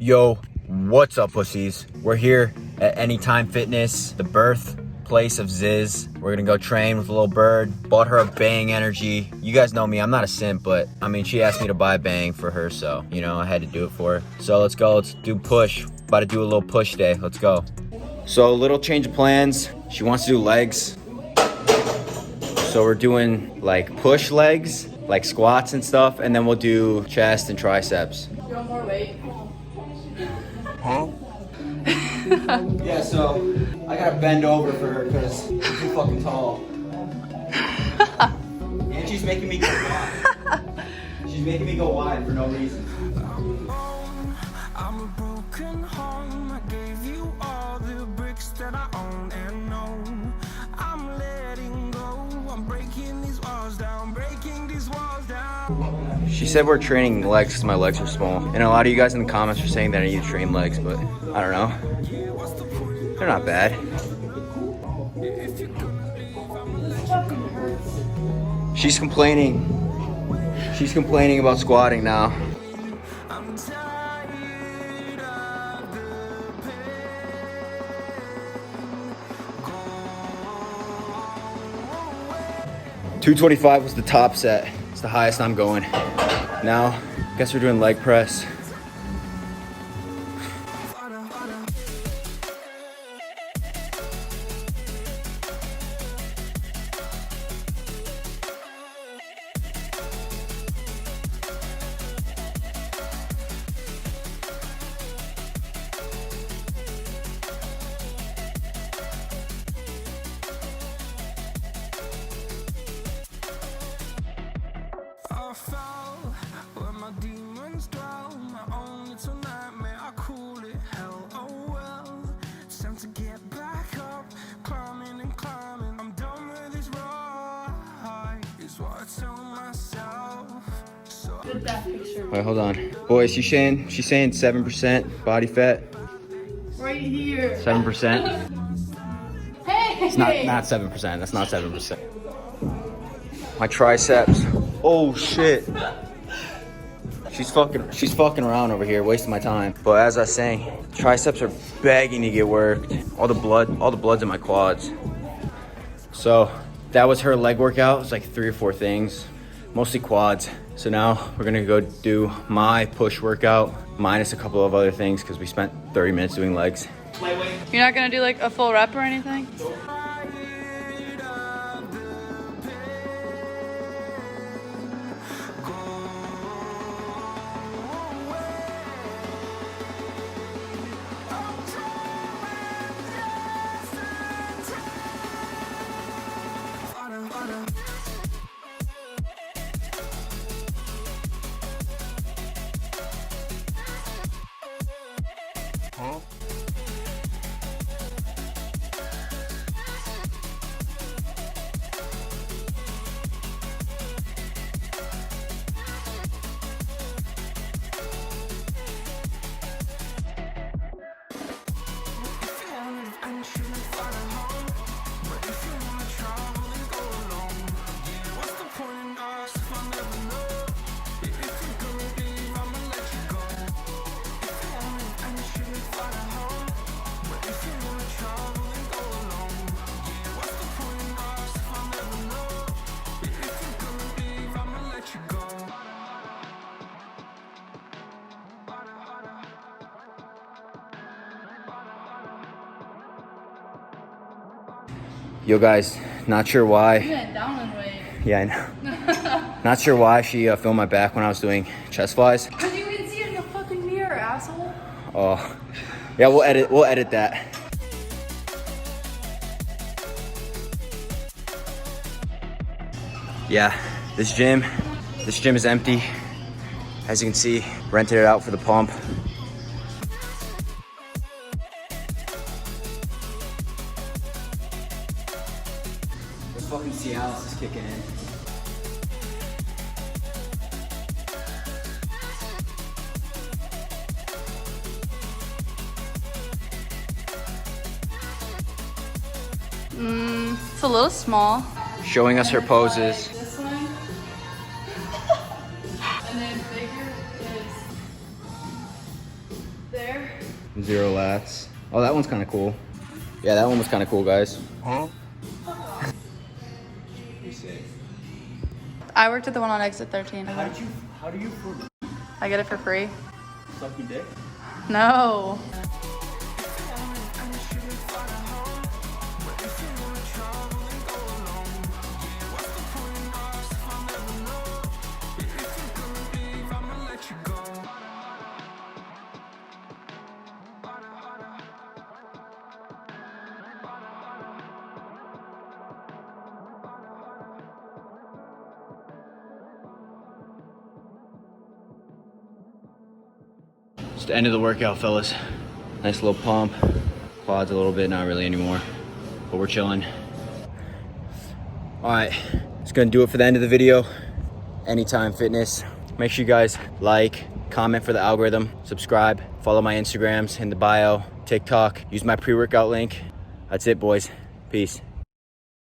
Yo, what's up, pussies? We're here at Anytime Fitness, the birthplace of Ziz. We're gonna go train with a little bird. Bought her a Bang Energy. You guys know me, I'm not a simp, but I mean, she asked me to buy a Bang for her, so, you know, I had to do it for her. So let's go, let's do push. About to do a little push day, let's go. So a little change of plans. She wants to do legs. So we're doing like push legs, like squats and stuff, and then we'll do chest and triceps. You want more weight? Huh? Yeah, so I gotta bend over for her because she's too fucking tall. And she's making me go wide. She's making me go wide for no reason. I'm a broken home. I gave you all the bricks that I own and know. I'm letting go. I'm breaking these walls down, breaking these walls down. She said we're training legs because my legs are small. And a lot of you guys in the comments are saying that I need to train legs, but I don't know. They're not bad. She's complaining. She's complaining about squatting now. 225 was the top set. It's the highest I'm going. Now, guess we're doing leg press. I fell where my demons dwell. My own little nightmare, I call it hell. Oh well, it's time to get back up. Climbing and climbing, I'm done with this ride, is what I tell myself. So Good that picture. wait, hold on. Boys, she's saying 7% body fat. Right here. 7%. Hey! It's not 7%. That's not 7%. My triceps. Oh shit. She's fucking around over here, wasting my time. But as I was saying, triceps are begging to get worked. All the blood's in my quads. So that was her leg workout. It was like 3 or 4 things, mostly quads. So now we're gonna go do my push workout, minus a couple of other things because we spent 30 minutes doing legs. You're not gonna do like a full rep or anything? Huh? Yo guys, not sure why. You went down in weight. Yeah, I know. Not sure why she filmed my back when I was doing chest flies. Because you can see it in the fucking mirror, asshole. Oh, yeah, we'll edit that. Yeah, this gym is empty. As you can see, rented it out for the pump. This fucking Cialis is kicking in. It's a little small. Showing us her poses. This one. And then bigger is There. 0 lats. Oh, that one's kind of cool. Yeah, that one was kind of cool, guys. Huh? I worked at the one on exit 13. How do you I get it for free. suck your dick? No. It's the end of the workout, fellas. Nice little pump. Quads a little bit, not really anymore, but we're chilling. All right, it's gonna do it for the end of the video. Anytime Fitness. Make sure you guys like, comment for the algorithm, subscribe, follow my Instagrams in the bio, TikTok, use my pre-workout link. That's it, boys. Peace.